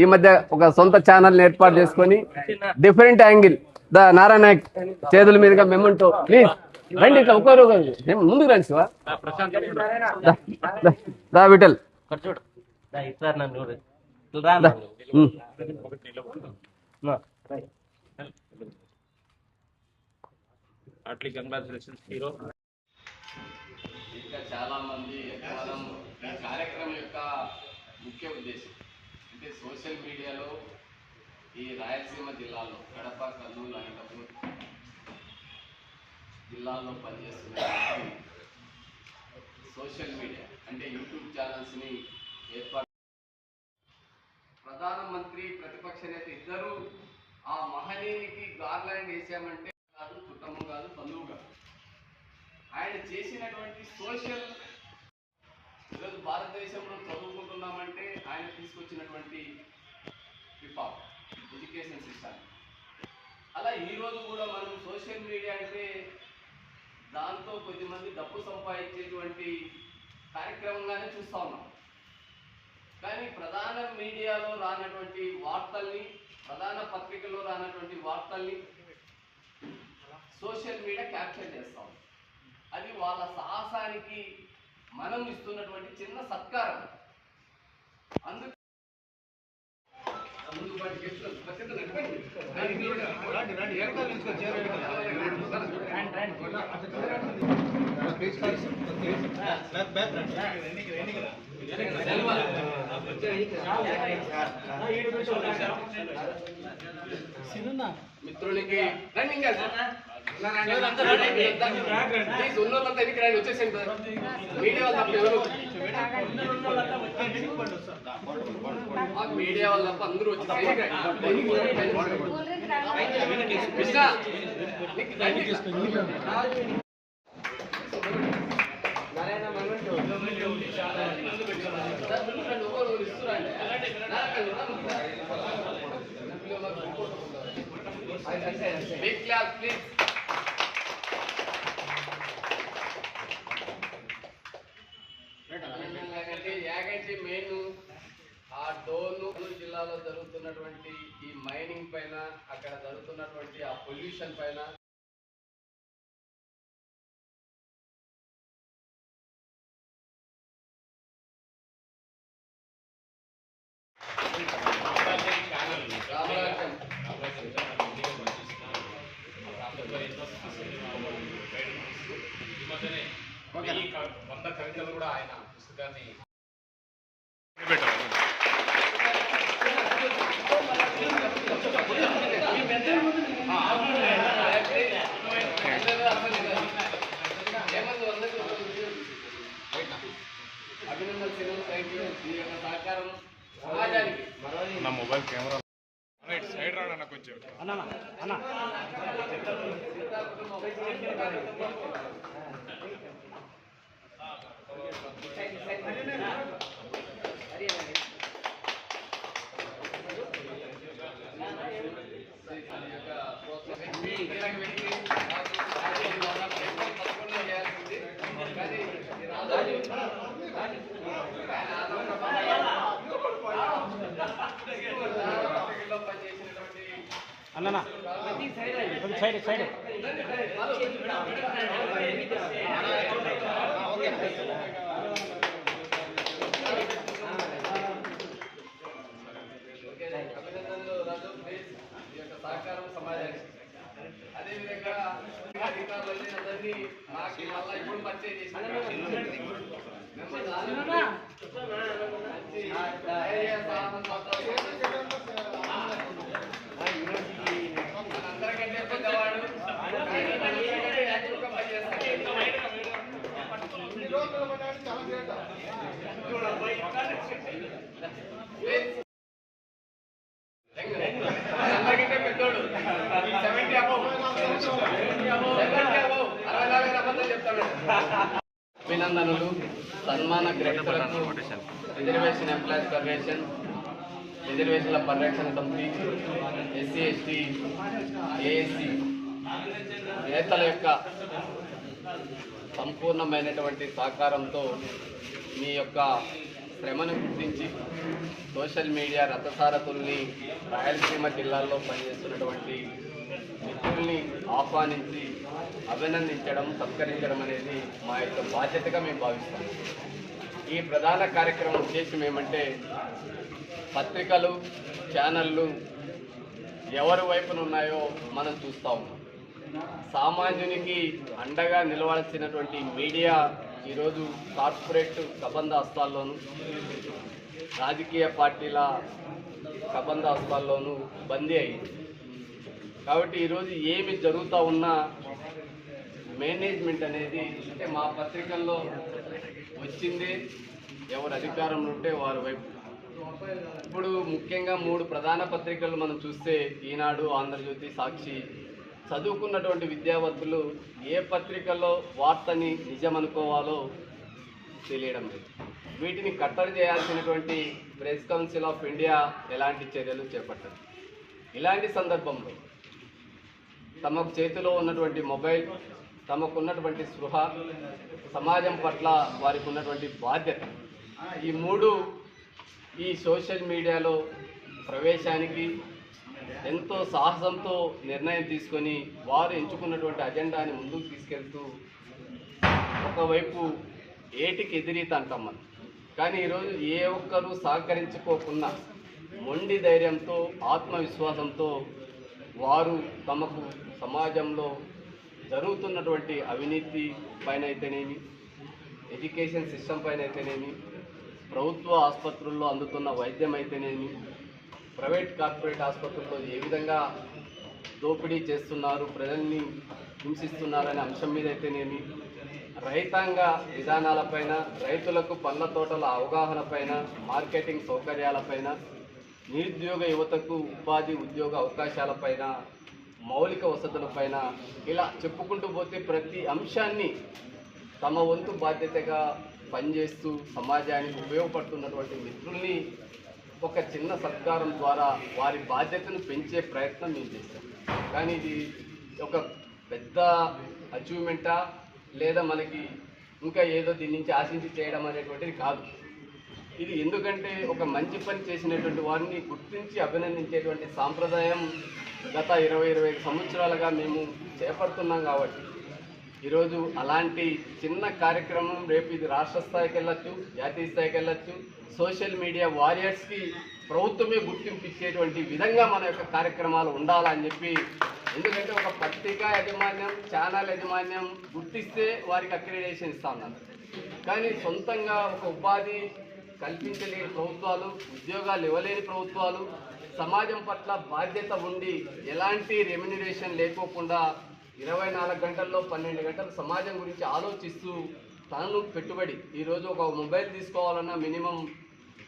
ఈ మధ్య ఒక సొంత ఛానల్ ఏర్పాటు చేసుకొని డిఫరెంట్ యాంగిల్ ద నారాయణ నాయక్ చేతుల మీదుగా మెమంటో ప్లీజ్ రండి ఇట్లా ఒకరు ముందుకు రండి శివ దా విఠల్ ఇంకా చాలా మంది ఈ కార్యక్రమం యొక్క ముఖ్య ఉద్దేశం అంటే సోషల్ మీడియాలో ఈ రాయలసీమ జిల్లాలో కడప, కర్నూలు, అనంతపురం జిల్లాల్లో పనిచేస్తున్న సోషల్ మీడియా అంటే యూట్యూబ్ ఛానల్స్ని ఏర్పాటు ప్రధానమంత్రి ప్రతిపక్ష నేత ఇద్దరు ఆ మహనీయునికి గార్లాండ్ వేసామంటే కాదు, చుట్టము కాదు, బంధువు కాదు. ఆయన చేసినటువంటి సోషల్ ఈరోజు భారతదేశంలో చదువుకుంటున్నామంటే ఆయన తీసుకొచ్చినటువంటి విపాక్ ఎడ్యుకేషన్ సిస్టమ్. అలా ఈరోజు కూడా మనం సోషల్ మీడియా అంటే దాంతో కొద్దిమంది డబ్బు సంపాదించేటువంటి కార్యక్రమంగానే చూస్తూ ఉన్నాం. కానీ ప్రధాన మీడియాలో రానటువంటి వార్తల్ని, ప్రధాన పత్రికల్లో రానటువంటి వార్తల్ని సోషల్ మీడియా క్యాప్చర్ చేస్తాం. అది వాళ్ళ సాహసానికి మనం ఇస్తున్నటువంటి చిన్న సత్కారం. అందుకు మిత్రులకి రన్నింగ్ ఉన్నోళ్ళంతా ఎన్నిక రండి, వచ్చేసేయండి. మీడియా వాళ్ళు తప్ప ఎవరు మీడియా వాళ్ళు తప్ప అందరూ వచ్చేసి ప్లీజ్. యాగంటి మెయిన్ ఆ డోను జిల్లాలో జరుగుతున్నటువంటి ఈ మైనింగ్ పైన, అక్కడ జరుగుతున్నటువంటి ఆ పొల్యూషన్ పైన వంద కవితలు కూడా ఆయన పుస్తకాన్ని అభినందనలు. Thank you. మీ యొక్క సహకారం సమాజానికి. నా మొబైల్ కెమెరా సైడ్ రాడన్న కొంచెం అన్న సైడ్ సైడ్ అభినందనలు రాజు. ప్లీజ్ ఈ యొక్క సహకారం సమాజానికి. అదేవిధంగా అధికారులు అందరినీ నాకు మళ్ళీ ఇప్పుడు పరిచయం చేసిన అందరికంటే పెద్దవాడు అందరికంటే పెద్దోడు 70 అబౌవ్ 64 అబద్ధాలు చెప్తాడు. అభినందనలు. సన్మాన గ్రహీతలకు రిజర్వేషన్ ఎంప్లాయీస్ ఫెడరేషన్, రిజర్వేషన్ల పరిరక్షణ సమితి, ఎస్సీ ఎస్టీ ఏఎస్సీ నేతల యొక్క సంపూర్ణమైనటువంటి సహకారంతో మీ యొక్క శ్రమను గుర్తించి సోషల్ మీడియా రథసారథుల్ని రాయలసీమ జిల్లాల్లో పనిచేస్తున్నటువంటి మిత్రుల్ని ఆహ్వానించి అభినందించడం, సత్కరించడం అనేది మా యొక్క బాధ్యతగా మేము భావిస్తాం. ఈ ప్రధాన కార్యక్రమం ఉద్దేశం ఏమంటే, పత్రికలు, ఛానళ్ళు ఎవరి వైపున ఉన్నాయో మనం చూస్తూ ఉన్నాం. సామాన్యునికి అండగా నిలవాల్సినటువంటి మీడియా ఈరోజు కార్పొరేట్ కబంధ హస్తాల్లోనూ, రాజకీయ పార్టీల కబంధ హస్తాల్లోనూ బందీ అయింది. కాబట్టి ఈరోజు ఏమి జరుగుతూ ఉన్నా మేనేజ్మెంట్ అనేది, అంటే మా పత్రికల్లో వచ్చింది ఎవరు అధికారంలో ఉంటే వారి వైపు. ఇప్పుడు ముఖ్యంగా 3 ప్రధాన పత్రికలు మనం చూస్తే, ఈనాడు, ఆంధ్రజ్యోతి, సాక్షి, చదువుకున్నటువంటి విద్యావంతులు ఏ పత్రికల్లో వార్తని నిజమనుకోవాలో తెలియడం లేదు. వీటిని కట్టడి చేయాల్సినటువంటి ప్రెస్ కౌన్సిల్ ఆఫ్ ఇండియా ఎలాంటి చర్యలు చేపట్టారు? ఇలాంటి సందర్భంలో తమకు చేతిలో ఉన్నటువంటి మొబైల్, తమకున్నటువంటి స్పృహ, సమాజం పట్ల వారికి ఉన్నటువంటి బాధ్యత, ఈ 3 ఈ సోషల్ మీడియాలో ప్రవేశానికి ఎంతో సాహసంతో నిర్ణయం తీసుకొని వారు ఎంచుకున్నటువంటి అజెండాని ముందుకు తీసుకెళ్తూ, ఒకవైపు ఏటికి ఎదిరీత అంటాం మనం, కానీ ఈరోజు ఏ ఒక్కరూ సహకరించుకోకుండా మొండి ధైర్యంతో, ఆత్మవిశ్వాసంతో వారు తమకు సమాజంలో జరుగుతున్నటువంటి అవినీతి పైన అయితేనేమి, ఎడ్యుకేషన్ సిస్టమ్ పైన అయితేనేమి, ప్రభుత్వ ఆసుపత్రుల్లో అందుతున్న వైద్యం అయితేనేమి, ప్రైవేట్ కార్పొరేట్ ఆసుపత్రుల్లో ఏ విధంగా దోపిడీ చేస్తున్నారు, ప్రజల్ని హింసిస్తున్నారనే అంశం మీద అయితేనేమి, రైతాంగ విధానాలపైన, రైతులకు పళ్ళ తోటల అవగాహనపైన, మార్కెటింగ్ సౌకర్యాలపైన, నిరుద్యోగ యువతకు ఉపాధి ఉద్యోగ అవకాశాలపైన, మౌలిక వసతులపైన, ఇలా చెప్పుకుంటూ పోతే ప్రతి అంశాన్ని తమ వంతు బాధ్యతగా పనిచేస్తూ సమాజానికి ఉపయోగపడుతున్నటువంటి మిత్రుల్ని ఒక చిన్న సత్కారం ద్వారా వారి బాధ్యతను పెంచే ప్రయత్నం మేము చేస్తాం. కానీ ఇది ఒక పెద్ద అచీవ్మెంటా లేదా మనకి ఇంకా ఏదో దీని నుంచి ఆశించి చేయడం అనేటువంటిది కాదు. ఇది ఎందుకంటే ఒక మంచి పని చేసినటువంటి వారిని గుర్తించి అభినందించేటువంటి సాంప్రదాయం గత 20-25 సంవత్సరాలుగా మేము చేపడుతున్నాం. కాబట్టి ఈరోజు అలాంటి చిన్న కార్యక్రమం రేపు ఇది రాష్ట్ర స్థాయికి వెళ్ళొచ్చు, జాతీయ స్థాయికి వెళ్ళొచ్చు. సోషల్ మీడియా వారియర్స్కి ప్రభుత్వమే గుర్తింపు ఇచ్చేటువంటి విధంగా మన యొక్క కార్యక్రమాలు ఉండాలని చెప్పి, ఎందుకంటే ఒక పత్రికా యాజమాన్యం, ఛానల్ యాజమాన్యం గుర్తిస్తే వారికి అక్రిడేషన్ ఇస్తా ఉన్నారు. కానీ సొంతంగా ఒక ఉపాధి కల్పించలేని ప్రభుత్వాలు, ఉద్యోగాలు ఇవ్వలేని ప్రభుత్వాలు, సమాజం పట్ల బాధ్యత ఉండి ఎలాంటి రెమ్యునరేషన్ లేకోకుండా 24 గంటల్లో 12 గంటలు సమాజం గురించి ఆలోచిస్తూ తనను పెట్టుబడి, ఈరోజు ఒక మొబైల్ తీసుకోవాలన్నా మినిమం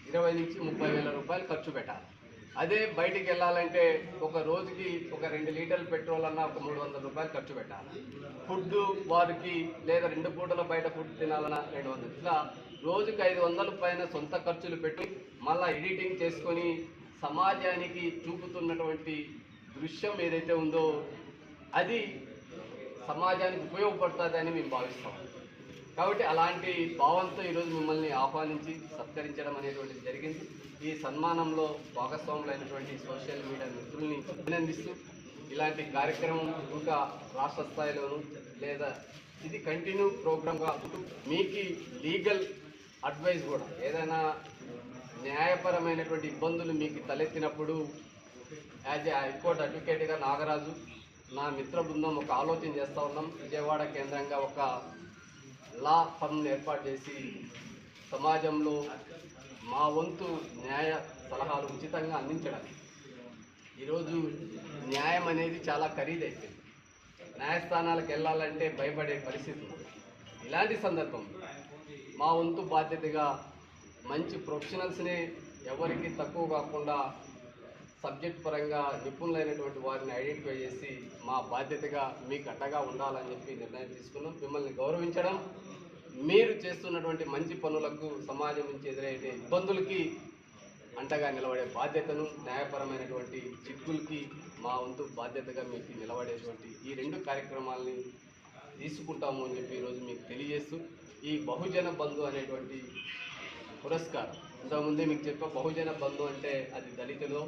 20 నుంచి 30 వేల రూపాయలు ఖర్చు పెట్టాలి. అదే బయటికి వెళ్ళాలంటే ఒక రోజుకి ఒక 2 లీటర్ల పెట్రోల్ అన్నా ఒక 300 రూపాయలు ఖర్చు పెట్టాలి. ఫుడ్ వారికి లేదా 2 పూటల బయట ఫుడ్ తినాలన్నా 200, ఇట్లా రోజుకి 500 పైన సొంత ఖర్చులు పెట్టి మళ్ళీ ఎడిటింగ్ చేసుకొని సమాజానికి చూపుతున్నటువంటి దృశ్యం ఏదైతే ఉందో అది సమాజానికి ఉపయోగపడుతుందని మేము భావిస్తాం. కాబట్టి అలాంటి భావంతో ఈరోజు మిమ్మల్ని ఆహ్వానించి సత్కరించడం అనేటువంటిది జరిగింది. ఈ సన్మానంలో భాగస్వాములైనటువంటి సోషల్ మీడియా మిత్రుల్ని అభినందిస్తూ, ఇలాంటి కార్యక్రమం ఇంకా రాష్ట్ర స్థాయిలోనూ లేదా ఇది కంటిన్యూ ప్రోగ్రామ్గా మీకు లీగల్ అడ్వైస్ కూడా, ఏదైనా న్యాయపరమైనటువంటి ఇబ్బందులు మీకు తలెత్తినప్పుడు యాజ్ ఏ హైకోర్టు అడ్వకేట్గా నాగరాజు, నా మిత్ర బృందం ఒక ఆలోచన చేస్తూ ఉన్నాం. విజయవాడ కేంద్రంగా ఒక లా ఫర్మ్ని ఏర్పాటు చేసి సమాజంలో మా వంతు న్యాయ సలహాలు ఉచితంగా అందించడానికి. ఈరోజు న్యాయం అనేది చాలా ఖరీదైపోయింది. న్యాయస్థానాలకు వెళ్ళాలంటే భయపడే పరిస్థితి. ఇలాంటి సందర్భం మా వంతు బాధ్యతగా మంచి ప్రొఫెషనల్స్ని ఎవరికి తక్కువ కాకుండా సబ్జెక్ట్ పరంగా నిపుణులైనటువంటి వారిని ఐడెంటిఫై చేసి మా బాధ్యతగా మీకు అండగా ఉండాలని చెప్పి నిర్ణయం తీసుకున్నాం. మిమ్మల్ని గౌరవించడం, మీరు చేస్తున్నటువంటి మంచి పనులకు సమాజం నుంచి ఎదురయ్యే ఇబ్బందులకి అండగా నిలబడే బాధ్యతను, న్యాయపరమైనటువంటి చిక్కులకి మా వంతు బాధ్యతగా మీకు నిలబడేటువంటి ఈ 2 కార్యక్రమాలని తీసుకుంటాము అని చెప్పి ఈరోజు మీకు తెలియజేస్తూ, ఈ బహుజన బంధు అనేటువంటి పురస్కారం ఇంతకుముందే మీకు చెప్పే బహుజన బంధు అంటే అది దళితులు,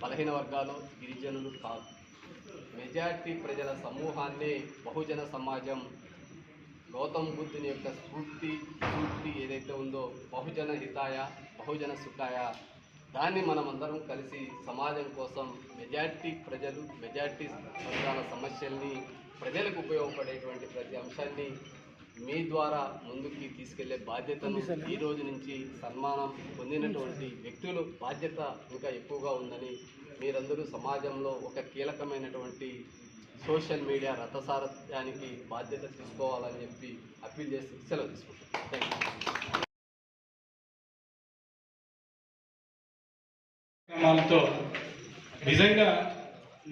బలహీన వర్గాలు, గిరిజనులు కాదు. మెజార్టీ ప్రజల సమూహాన్ని బహుజన సమాజం గౌతమ్ బుద్ధుని యొక్క స్ఫూర్తి ఏదైతే ఉందో బహుజన హితాయ బహుజన సుఖాయ, దాన్ని మనమందరం కలిసి సమాజం కోసం మెజార్టీ ప్రజలు, మెజార్టీ వర్గాల సమస్యల్ని, ప్రజలకు ఉపయోగపడేటువంటి ప్రతి అంశాన్ని మీ ద్వారా ముందుకి తీసుకెళ్లే బాధ్యతను ఈ రోజు నుంచి సన్మానం పొందినటువంటి వ్యక్తులు బాధ్యత ఇంకా ఎక్కువగా ఉందని, మీరందరూ సమాజంలో ఒక కీలకమైనటువంటి సోషల్ మీడియా రథసారథ్యానికి బాధ్యత తీసుకోవాలని చెప్పి అప్పీల్ చేసి సెలవు తీసుకుంటాం. కార్యక్రమాలతో నిజంగా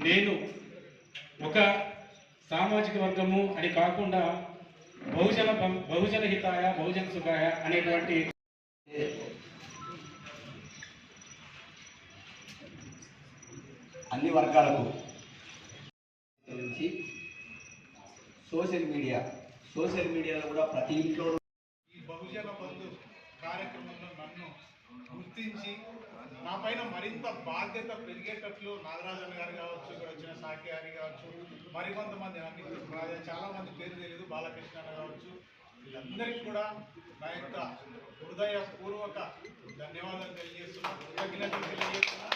నేను ఒక సామాజిక వర్గము అని కాకుండా బహుజన హితాయ బహుజన సుఖాయ అనేటువంటి అన్ని వర్గాలకు నుంచి సోషల్ మీడియాలో కూడా ప్రతి ఇంట్లో ఈ బహుజన బంధు కార్యక్రమంలో నన్ను గుర్తించి నా పైన మరింత బాధ్యత పెరిగేటట్లు నాగరాజన్ గారు కావచ్చు, ఇక్కడ వచ్చిన సాకి గారి కావచ్చు, మరికొంతమంది చాలా మంది పేరు తెలియదు, బాలకృష్ణ కావచ్చు, వీళ్ళందరికీ కూడా నా యొక్క హృదయపూర్వక ధన్యవాదాలు తెలియజేస్తున్నా, కృతజ్ఞతలు తెలియజేస్తున్నా.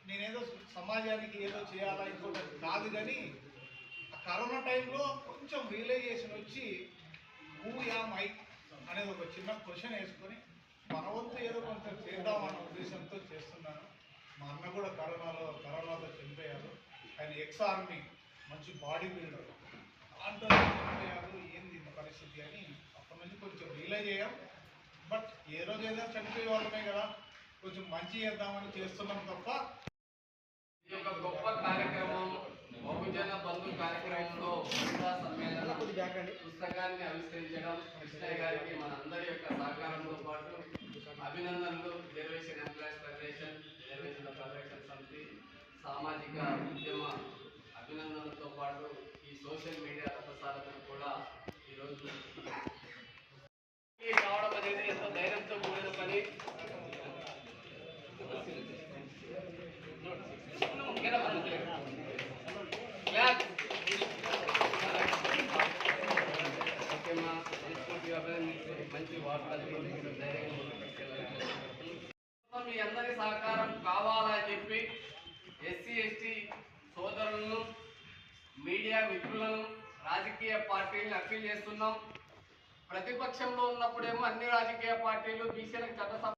నేనేదో సమాజానికి ఏదో చేయాలా ఇంకోటి కాదు, కానీ కరోనా టైంలో కొంచెం రియలైజేషన్ వచ్చి హూ యామ్ ఐ అనేది ఒక చిన్న క్వశ్చన్ వేసుకొని మన వంతు ఏదో కొంచెం చేద్దామన్న ఉద్దేశంతో చేస్తున్నాను. మా అన్న కూడా కరోనాతో చనిపోయారు. ఆయన ఎక్స్ ఆర్మీ, మంచి బాడీ బిల్డర్, దాంట్లో చనిపోయారు. ఏంది పరిస్థితి అని అప్పటి నుంచి కొంచెం రియలైజ్ అయ్యాం. బట్ ఏ రోజు ఏదైనా చనిపోయే వాళ్ళమే కదా, కొంచెం మంచి చేద్దామని చేస్తున్నాం తప్ప. ఈ యొక్క గొప్ప కార్యక్రమం బహుజన బంధు కార్యక్రమంలో సమ్మేళన పుస్తకాన్ని ఆవిష్కరించడం కృష్ణయ్య గారికి మనందరి యొక్క సహకారంతో పాటు అభినందనలు. రిజర్వేషన్ ఎంప్లాయీస్ ఫెడరేషన్, రిజర్వేషన్ పరిరక్షణ సమితి, సామాజిక ఉద్యమ అభినందనలతో పాటు ఈ సోషల్ మీడియా రథసారథులు కూడా ఈరోజు రావడం అనేది ఎంతో ధైర్యంతో కూడిన పని. మంచి వార్తలు మీ అందరి సహకారం కావాలని చెప్పి ఎస్సీ ఎస్టీ సోదరులను, మీడియా మిత్రులను, రాజకీయ పార్టీలను అప్పీల్ చేస్తున్నాం. ప్రతిపక్షంలో ఉన్నప్పుడేమో అన్ని రాజకీయ పార్టీలు బీసీలకు చట్ట